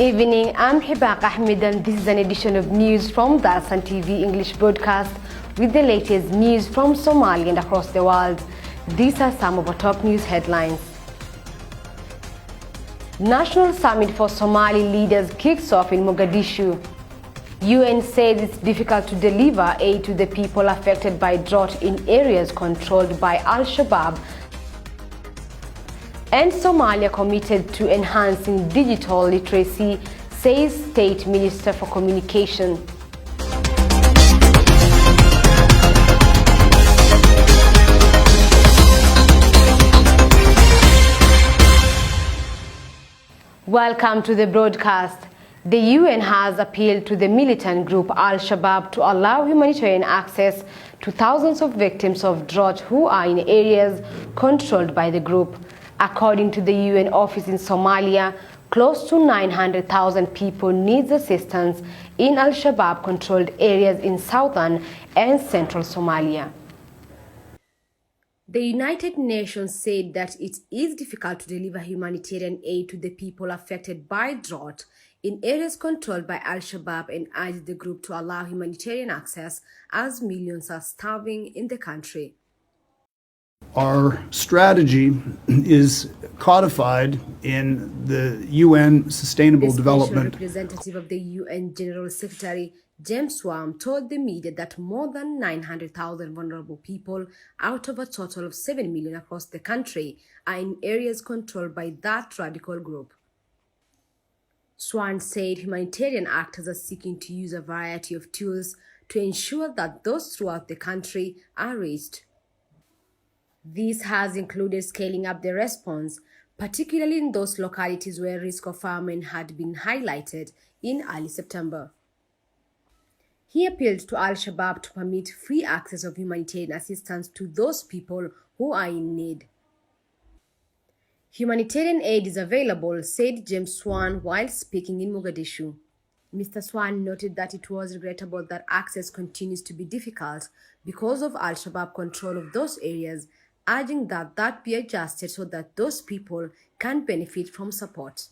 evening, I'm Hibak Ahmed and this is an edition of news from Dalsan TV English broadcast with the latest news from Somalia and across the world. These are some of our top news headlines. National Summit for Somali Leaders kicks off in Mogadishu. UN says it's difficult to deliver aid to the people affected by drought in areas controlled by Al-Shabaab. And Somalia committed to enhancing digital literacy, says State Minister for Communication. Welcome to the broadcast. The UN has appealed to the militant group Al-Shabaab to allow humanitarian access to thousands of victims of drought who are in areas controlled by the group. According to the UN office in Somalia, close to 900,000 people need assistance in Al-Shabaab controlled areas in southern and central Somalia. The United Nations said that it is difficult to deliver humanitarian aid to the people affected by drought in areas controlled by Al-Shabaab and urged the group to allow humanitarian access as millions are starving in the country. Our strategy is codified in the UN Sustainable Development. The representative of the UN General Secretary James Swan told the media that more than 900,000 vulnerable people out of a total of 7 million across the country are in areas controlled by that radical group. Swan said humanitarian actors are seeking to use a variety of tools to ensure that those throughout the country are reached. This has included scaling up the response, particularly in those localities where risk of famine had been highlighted in early September. He appealed to Al-Shabaab to permit free access of humanitarian assistance to those people who are in need. Humanitarian aid is available, said James Swan while speaking in Mogadishu. Mr. Swan noted that it was regrettable that access continues to be difficult because of Al-Shabaab control of those areas, urging that be adjusted so that those people can benefit from support.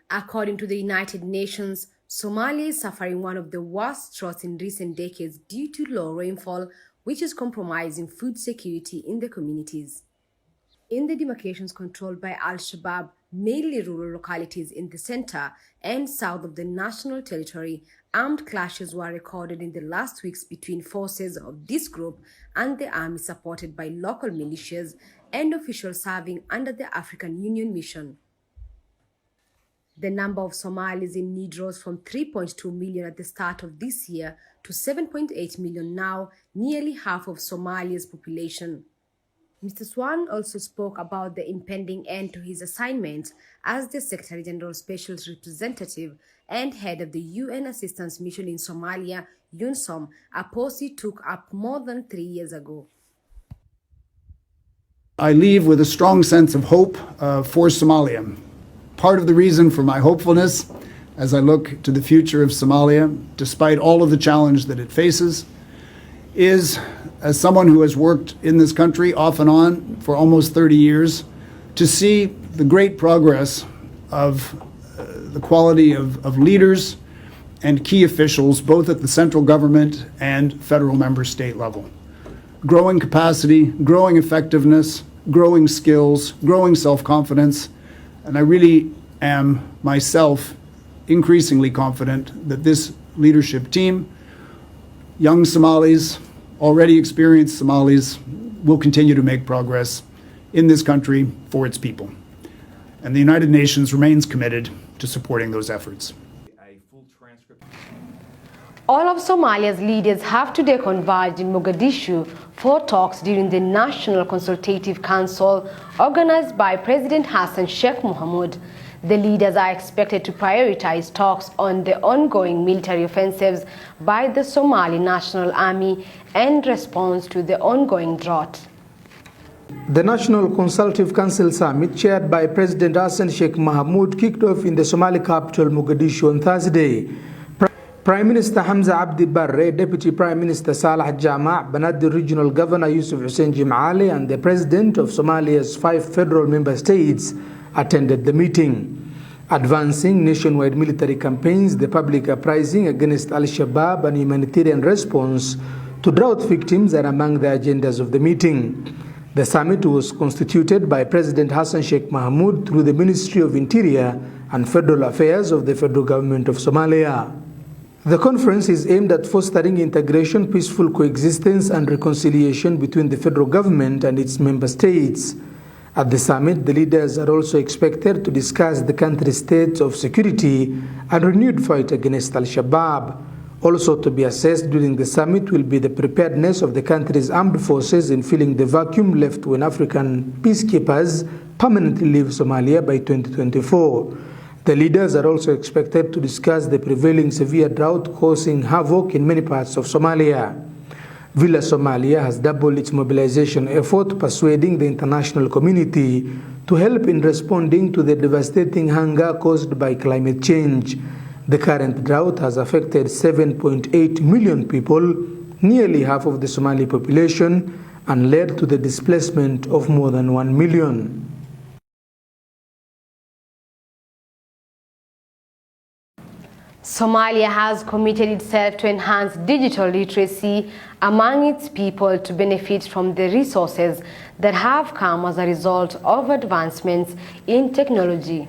According to the United Nations, Somalia is suffering one of the worst droughts in recent decades due to low rainfall, which is compromising food security in the communities. In the demarcations controlled by Al-Shabaab, mainly rural localities in the center and south of the national territory, armed clashes were recorded in the last weeks between forces of this group and the army supported by local militias and officials serving under the African Union mission. The number of Somalis in need rose from 3.2 million at the start of this year to 7.8 million now, nearly half of Somalia's population. Mr. Swan also spoke about the impending end to his assignment as the Secretary General Special Representative and head of the UN Assistance Mission in Somalia, UNSOM, a post he took up more than 3 years ago. I leave with a strong sense of hope for Somalia. Part of the reason for my hopefulness as I look to the future of Somalia, despite all of the challenge that it faces, is as someone who has worked in this country off and on for almost 30 years, to see the great progress of the quality of leaders and key officials, both at the central government and federal member state level. Growing capacity, growing effectiveness, growing skills, growing self-confidence, and I really am myself increasingly confident that this leadership team, young Somalis, already experienced Somalis, will continue to make progress in this country for its people. And the United Nations remains committed to supporting those efforts. All of Somalia's leaders have today converged in Mogadishu for talks during the National Consultative Council organized by President Hassan Sheikh Mohamud. The leaders are expected to prioritize talks on the ongoing military offensives by the Somali National Army and response to the ongoing drought. The National Consultative Council Summit, chaired by President Hassan Sheikh Mohamud, kicked off in the Somali capital Mogadishu on Thursday. Prime Minister Hamza Abdi Barre, Deputy Prime Minister Salah Jama', Banadr Regional Governor Yusuf Hussein Jim'ali, and the President of Somalia's 5 federal member states attended the meeting. Advancing nationwide military campaigns, the public uprising against Al-Shabaab, and humanitarian response to drought victims are among the agendas of the meeting. The summit was constituted by President Hassan Sheikh Mohamud through the Ministry of Interior and Federal Affairs of the Federal Government of Somalia. The conference is aimed at fostering integration, peaceful coexistence, and reconciliation between the federal government and its member states. At the summit, the leaders are also expected to discuss the country's state of security and renewed fight against Al-Shabaab. Also to be assessed during the summit will be the preparedness of the country's armed forces in filling the vacuum left when African peacekeepers permanently leave Somalia by 2024. The leaders are also expected to discuss the prevailing severe drought causing havoc in many parts of Somalia. Villa Somalia has doubled its mobilization effort, persuading the international community to help in responding to the devastating hunger caused by climate change. The current drought has affected 7.8 million people, nearly half of the Somali population, and led to the displacement of more than 1 million. Somalia has committed itself to enhance digital literacy among its people to benefit from the resources that have come as a result of advancements in technology.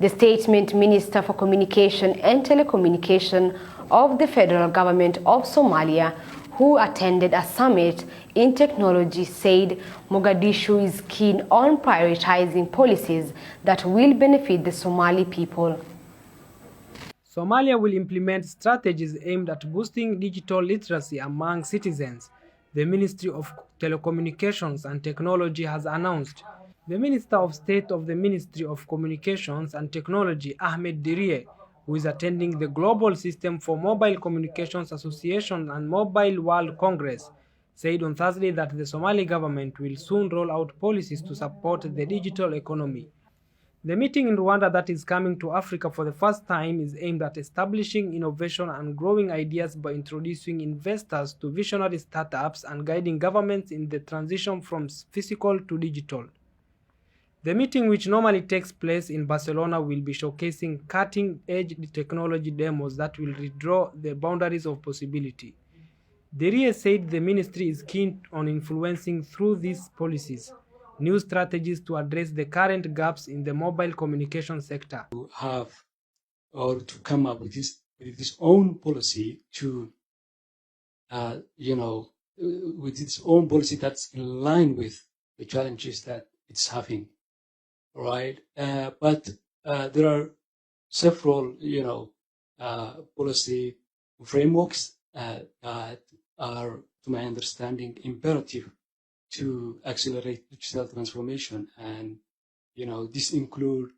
The Statement Minister for Communication and Telecommunication of the Federal Government of Somalia, who attended a summit in technology, said Mogadishu is keen on prioritizing policies that will benefit the Somali people. Somalia will implement strategies aimed at boosting digital literacy among citizens, the Ministry of Telecommunications and Technology has announced. The Minister of State of the Ministry of Communications and Technology, Ahmed Dirie, who is attending the Global System for Mobile Communications Association and Mobile World Congress, said on Thursday that the Somali government will soon roll out policies to support the digital economy. The meeting in Rwanda that is coming to Africa for the first time is aimed at establishing innovation and growing ideas by introducing investors to visionary startups and guiding governments in the transition from physical to digital. The meeting, which normally takes place in Barcelona, will be showcasing cutting-edge technology demos that will redraw the boundaries of possibility. Deria said the ministry is keen on influencing through these policies new strategies to address the current gaps in the mobile communication sector. To have or to come up with his own policy to, with its own policy that's in line with the challenges that it's having, right? But there are several, policy frameworks that are, to my understanding, imperative to accelerate digital transformation, and this include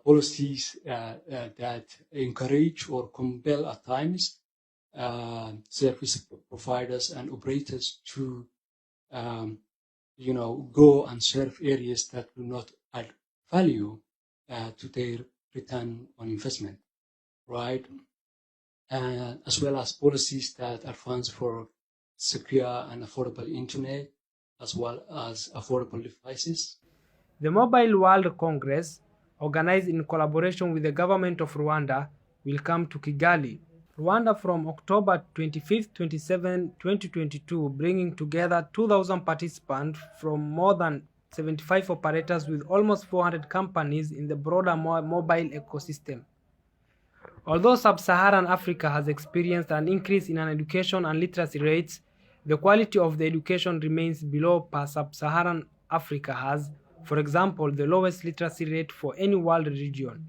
policies that encourage or compel at times service providers and operators to go and serve areas that do not add value to their return on investment, right? And as well as policies that advance for secure and affordable internet, as well as affordable devices. The Mobile World Congress, organized in collaboration with the government of Rwanda, will come to Kigali, Rwanda from October 25-27, 2022, bringing together 2,000 participants from more than 75 operators with almost 400 companies in the broader mobile ecosystem. Although Sub-Saharan Africa has experienced an increase in education and literacy rates, the quality of the education remains below par Sub-Saharan Africa has, for example, the lowest literacy rate for any world region.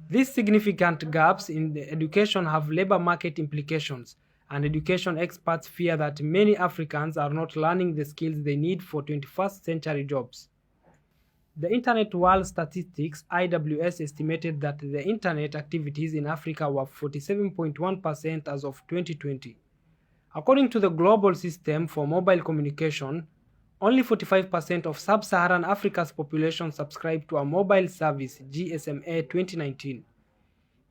These significant gaps in the education have labor market implications, and education experts fear that many Africans are not learning the skills they need for 21st century jobs. The Internet World Statistics (IWS) estimated that the Internet activities in Africa were 47.1% as of 2020. According to the Global System for Mobile Communication, only 45% of Sub-Saharan Africa's population subscribed to a mobile service GSMA 2019.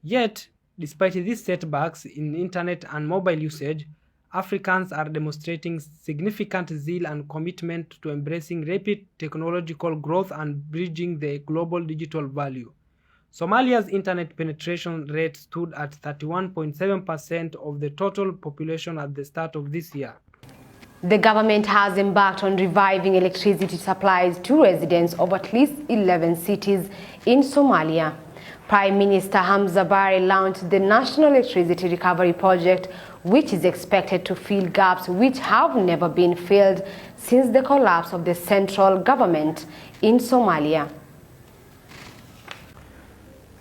Yet, despite these setbacks in internet and mobile usage, Africans are demonstrating significant zeal and commitment to embracing rapid technological growth and bridging the global digital value. Somalia's internet penetration rate stood at 31.7% of the total population at the start of this year. The government has embarked on reviving electricity supplies to residents of at least 11 cities in Somalia. Prime Minister Hamza Barre launched the National Electricity Recovery Project, which is expected to fill gaps which have never been filled since the collapse of the central government in Somalia.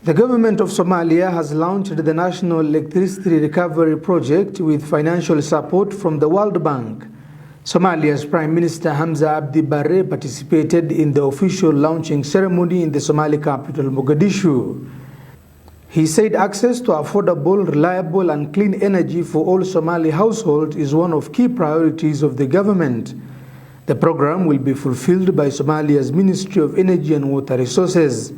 The government of Somalia has launched the National Electricity Recovery Project with financial support from the World Bank. Somalia's Prime Minister Hamza Abdi Barre participated in the official launching ceremony in the Somali capital, Mogadishu. He said access to affordable, reliable and clean energy for all Somali households is one of key priorities of the government. The program will be fulfilled by Somalia's Ministry of Energy and Water Resources.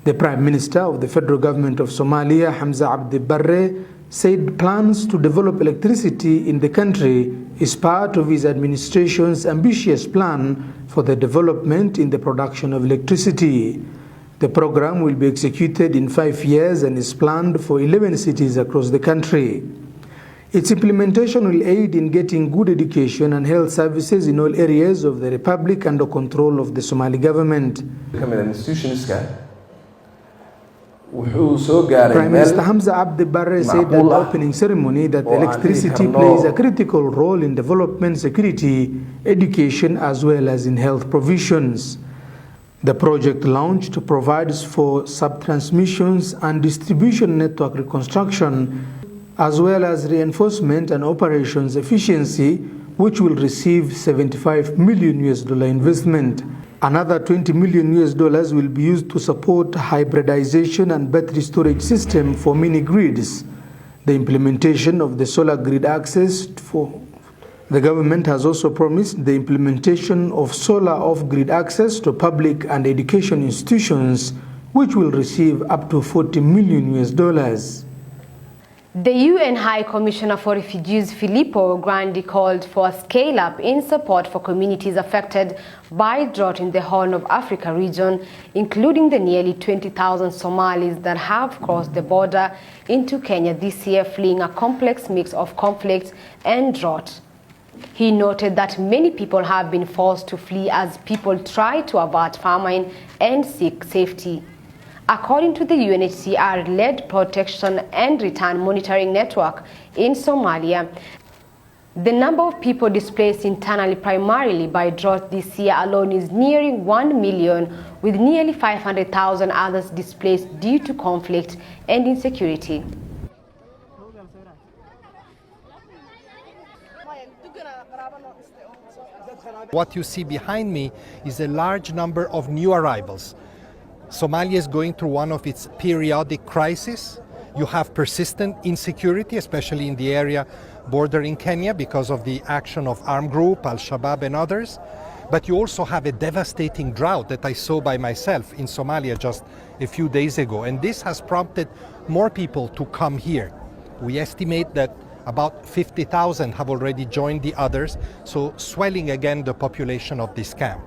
The Prime Minister of the Federal Government of Somalia, Hamza Abdi Barre, said plans to develop electricity in the country is part of his administration's ambitious plan for the development in the production of electricity. The program will be executed in 5 years and is planned for 11 cities across the country. Its implementation will aid in getting good education and health services in all areas of the Republic under control of the Somali government. Prime Minister Hamza Abdi Barre said at the opening ceremony that electricity plays a critical role in development, security, education, as well as in health provisions. The project launched provides for sub-transmissions and distribution network reconstruction, as well as reinforcement and operations efficiency, which will receive $75 million investment. Another $20 million will be used to support hybridization and battery storage system for mini grids. The implementation of the solar grid access for the government has also promised the implementation of solar off-grid access to public and education institutions, which will receive up to $40 million. The UN High Commissioner for Refugees Filippo Grandi called for a scale-up in support for communities affected by drought in the Horn of Africa region, including the nearly 20,000 Somalis that have crossed the border into Kenya this year, fleeing a complex mix of conflict and drought. He noted that many people have been forced to flee as people try to avert famine and seek safety. According to the UNHCR-led Protection and Return Monitoring Network in Somalia, the number of people displaced internally primarily by drought this year alone is nearing 1 million, with nearly 500,000 others displaced due to conflict and insecurity. What you see behind me is a large number of new arrivals. Somalia is going through one of its periodic crises. You have persistent insecurity, especially in the area bordering Kenya because of the action of armed group, Al-Shabaab and others. But you also have a devastating drought that I saw by myself in Somalia just a few days ago. And this has prompted more people to come here. We estimate that about 50,000 have already joined the others, so swelling again the population of this camp.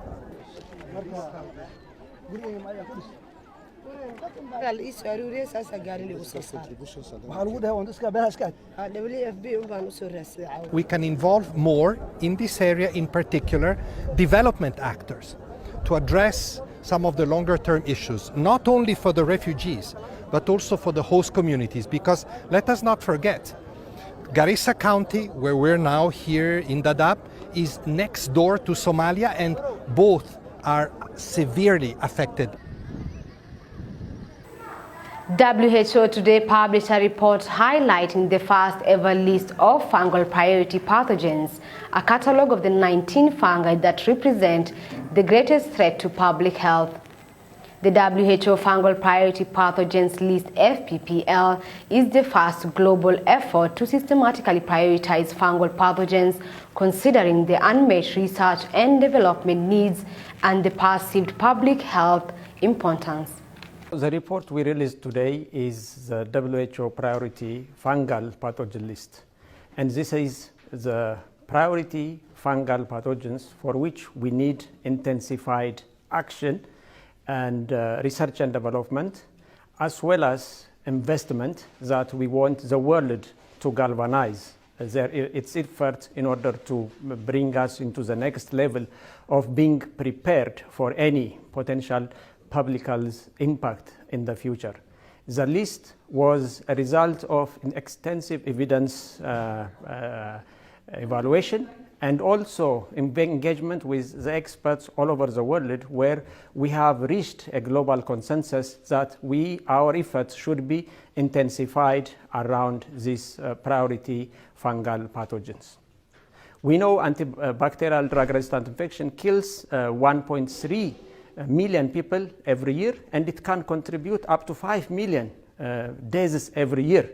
We can involve more in this area, in particular development actors, to address some of the longer-term issues, not only for the refugees, but also for the host communities, because let us not forget, Garissa County, where we're now here in Dadaab, is next door to Somalia, and both are severely affected. WHO today published a report highlighting the first ever list of fungal priority pathogens, a catalogue of the 19 fungi that represent the greatest threat to public health. The WHO Fungal Priority Pathogens List (FPPL) is the first global effort to systematically prioritize fungal pathogens, considering the unmet research and development needs and the perceived public health importance. The report we released today is the WHO Priority Fungal Pathogen List. And this is the priority fungal pathogens for which we need intensified action and research and development, as well as investment that we want the world to galvanize its effort in order to bring us into the next level of being prepared for any potential public health impact in the future. The list was a result of an extensive evidence evaluation and also engagement with the experts all over the world, where we have reached a global consensus that our efforts should be intensified around these priority fungal pathogens. We know antibacterial drug-resistant infection kills 1.3 million people every year, and it can contribute up to 5 million deaths every year.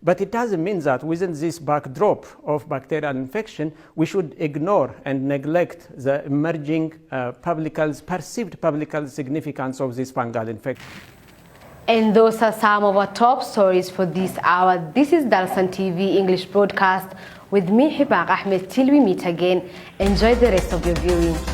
But it doesn't mean that within this backdrop of bacterial infection, we should ignore and neglect the emerging perceived public health significance of this fungal infection. And those are some of our top stories for this hour. This is Dalsan TV English broadcast with me, Hibaq Ahmed. Till we meet again, enjoy the rest of your viewing.